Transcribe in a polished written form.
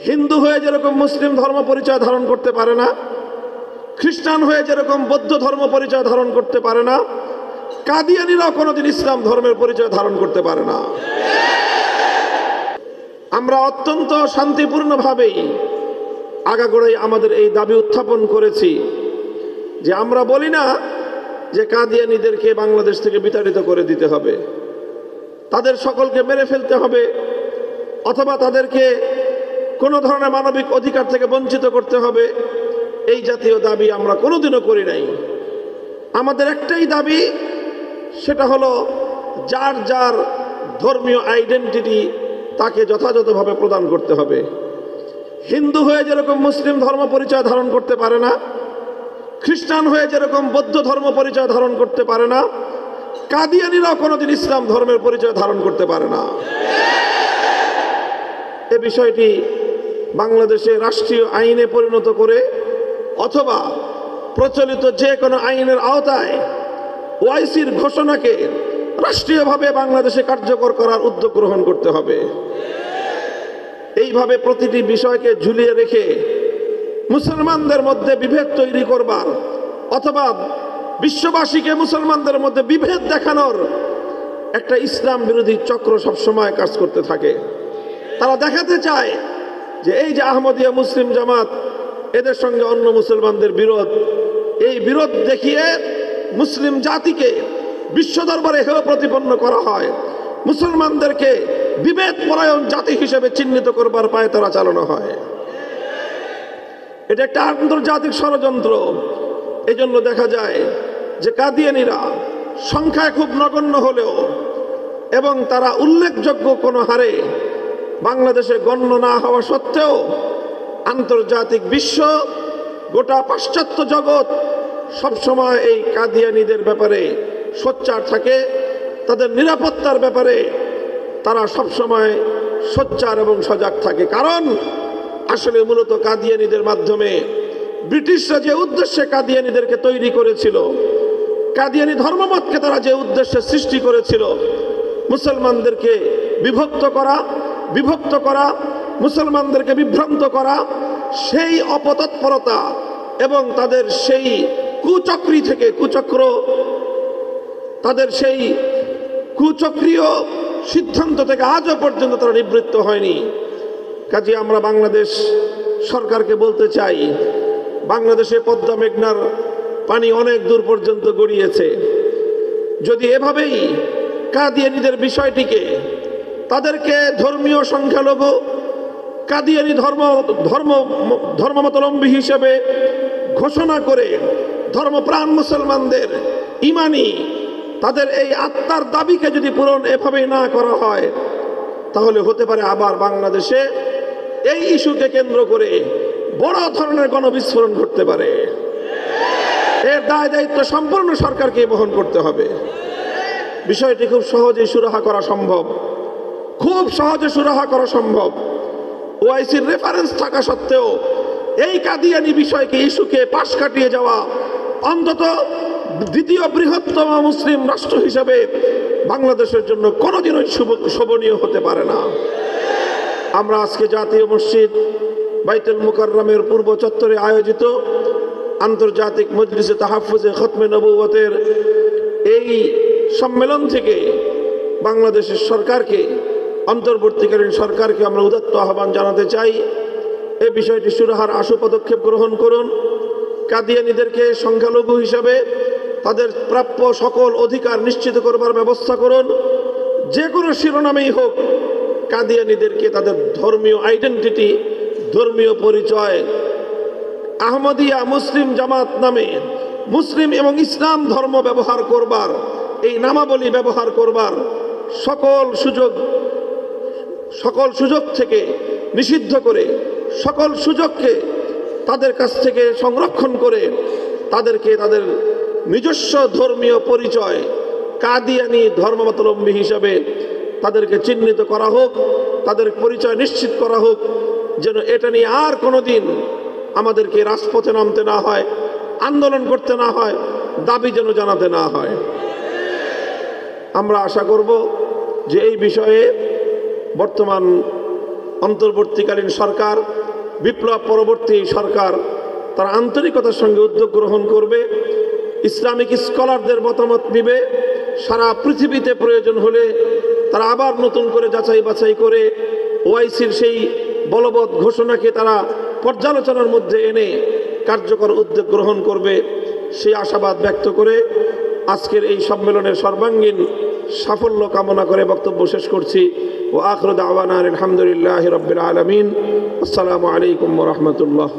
হিন্দু হয়ে যেরকম মুসলিম ধর্ম পরিচয় ধারণ করতে পারে না, খ্রিস্টান হয়ে যেরকম বৌদ্ধ ধর্ম পরিচয় ধারণ করতে পারে না, কাদিয়ানীরাও কোনোদিন ইসলাম ধর্মের পরিচয় ধারণ করতে পারে না। আমরা অত্যন্ত শান্তিপূর্ণভাবেই আগাগোড়াই আমাদের এই দাবি উত্থাপন করেছি যে আমরা বলি না যে কাদিয়ানীদেরকে বাংলাদেশ থেকে বিতাড়িত করে দিতে হবে, তাদের সকলকে মেরে ফেলতে হবে, অথবা তাদেরকে কোনো ধরনের মানবিক অধিকার থেকে বঞ্চিত করতে হবে। এই জাতীয় দাবি আমরা কোনোদিনও করি নাই। আমাদের একটাই দাবি, সেটা হলো যার যার ধর্মীয় আইডেন্টিটি তাকে যথাযথভাবে প্রদান করতে হবে। হিন্দু হয়ে যেরকম মুসলিম ধর্ম পরিচয় ধারণ করতে পারে না, খ্রিস্টান হয়ে যেরকম বৌদ্ধ ধর্ম পরিচয় ধারণ করতে পারে না, কাদিয়ানীরাও কোনোদিন ইসলাম ধর্মের পরিচয় ধারণ করতে পারে না। এ বিষয়টি বাংলাদেশে রাষ্ট্রীয় আইনে পরিণত করে অথবা প্রচলিত যে কোনো আইনের আওতায় ওআইসির ঘোষণাকে রাষ্ট্রীয়ভাবে বাংলাদেশে কার্যকর করার উদ্যোগ গ্রহণ করতে হবে। এইভাবে প্রতিটি বিষয়কে ঝুলিয়ে রেখে মুসলমানদের মধ্যে বিভেদ তৈরি করবার অথবা বিশ্ববাসীকে মুসলমানদের মধ্যে বিভেদ দেখানোর একটা ইসলাম বিরোধী চক্র সবসময় কাজ করতে থাকে। তারা দেখাতে চায় যে এই যে আহমদিয়া মুসলিম জামাত, এদের সঙ্গে অন্য মুসলমানদের বিরোধ, এই বিরোধ দেখিয়ে মুসলিম জাতিকে বিশ্ব দরবারে হেয় প্রতিপন্ন করা হয়, মুসলমানদেরকে বিভেদ পরায়ণ জাতি হিসেবে চিহ্নিত করবার পায়তারা চালানো হয়। এটা একটা আন্তর্জাতিক ষড়যন্ত্র। এজন্য দেখা যায় যে কাদিয়ানীরা সংখ্যায় খুব নগণ্য হলেও এবং তারা উল্লেখযোগ্য কোনো হারে বাংলাদেশে গণ্য না হওয়া সত্ত্বেও আন্তর্জাতিক বিশ্ব, গোটা পাশ্চাত্য জগৎ সবসময় এই কাদিয়ানীদের ব্যাপারে সোচ্চার থাকে। তাদের নিরাপত্তার ব্যাপারে তারা সবসময় সোচ্চার এবং সজাগ থাকে। কারণ আসলে মূলত কাদিয়ানীদের মাধ্যমে ব্রিটিশরা যে উদ্দেশ্যে কাদিয়ানীদেরকে তৈরি করেছিল, কাদিয়ানী ধর্মমতকে তারা যে উদ্দেশ্যে সৃষ্টি করেছিল, মুসলমানদেরকে বিভক্ত করা, মুসলমানদেরকে বিভ্রান্ত করা, সেই অপতৎপরতা এবং তাদের সেই তাদের সেই কুচক্রীয় সিদ্ধান্ত থেকে আজও পর্যন্ত তারা নিবৃত্ত হয়নি। কাজে আমরা বাংলাদেশ সরকারকে বলতে চাই, বাংলাদেশে পদ্মা মেঘনার পানি অনেক দূর পর্যন্ত গড়িয়েছে। যদি এভাবেই কাদিয়ানীদের বিষয়টিকে তাদেরকে ধর্মীয় সংখ্যালঘু কাদিয়ানী ধর্মাবলম্বী হিসেবে ঘোষণা করে ধর্মপ্রাণ মুসলমানদের ইমানি তাদের এই আত্মার দাবিকে যদি পূরণ এভাবেই না করা হয়, তাহলে হতে পারে আবার বাংলাদেশে এই ইস্যুকে কেন্দ্র করে বড় ধরনের গণবিস্ফোরণ ঘটতে পারে। এর দায় দায়িত্ব সম্পূর্ণ সরকারকে বহন করতে হবে। বিষয়টি খুব সহজেই সুরাহা করা সম্ভব, খুব সহজে সুরাহা করা সম্ভব। ওআইসির রেফারেন্স থাকা সত্ত্বেও এই কাদিয়ানী বিষয়কে ইস্যুকে পাশ কাটিয়ে যাওয়া অন্তত দ্বিতীয় বৃহত্তম মুসলিম রাষ্ট্র হিসেবে বাংলাদেশের জন্য কোনোদিনই শোভনীয় হতে পারে না। আমরা আজকে জাতীয় মসজিদ বাইতুল মুকাররমের পূর্ব চত্বরে আয়োজিত আন্তর্জাতিক মজলিসে তাহাফুজে খতমে নবুয়তের এই সম্মেলন থেকে বাংলাদেশের সরকারকে, অন্তর্বর্তীকালীন সরকারকে আমরা উদাত্ত আহ্বান জানাতে চাই, এই বিষয়টি সুরাহার আশু পদক্ষেপ গ্রহণ করুন। কাদিয়ানীদেরকে সংখ্যালঘু হিসাবে তাদের প্রাপ্য সকল অধিকার নিশ্চিত করবার ব্যবস্থা করুন। যে কোনো শিরোনামেই হোক, কাদিয়ানীদেরকে তাদের ধর্মীয় আইডেন্টিটি, ধর্মীয় পরিচয়, আহমদিয়া মুসলিম জামাত নামে মুসলিম এবং ইসলাম ধর্ম ব্যবহার করবার, এই নামাবলী ব্যবহার করবার সকল সুযোগ থেকে নিষিদ্ধ করে, সকল সুযোগকে তাদের কাছ থেকে সংরক্ষণ করে তাদেরকে তাদের নিজস্ব ধর্মীয় পরিচয় কাদিয়ানী ধর্মাবলম্বী হিসাবে তাদেরকে চিহ্নিত করা হোক, তাদের পরিচয় নিশ্চিত করা হোক, যেন এটা নিয়ে আর কোনোদিন আমাদেরকে রাজপথে নামতে না হয়, আন্দোলন করতে না হয়, দাবি যেন জানাতে না হয়। আমরা আশা করব যে এই বিষয়ে বর্তমান অন্তর্বর্তীকালীন সরকার, বিপ্লব পরবর্তী সরকার তারা আন্তরিকতার সঙ্গে উদ্যোগ গ্রহণ করবে, ইসলামিক স্কলারদের মতামত নিবে, সারা পৃথিবীতে প্রয়োজন হলে তারা আবার নতুন করে যাচাই বাছাই করে ওআইসির সেই বলবৎ ঘোষণাকে তারা পর্যালোচনার মধ্যে এনে কার্যকর উদ্যোগ গ্রহণ করবে, সেই আশাবাদ ব্যক্ত করে আজকের এই সম্মেলনের সর্বাঙ্গীন সাফল্য কামনা করে বক্তব্য শেষ করছি। ও আখিরু দাওয়ানা আলহামদুলিল্লাহি রাব্বিল আলামিন। আসসালামু আলাইকুম ওয়া রাহমাতুল্লাহ।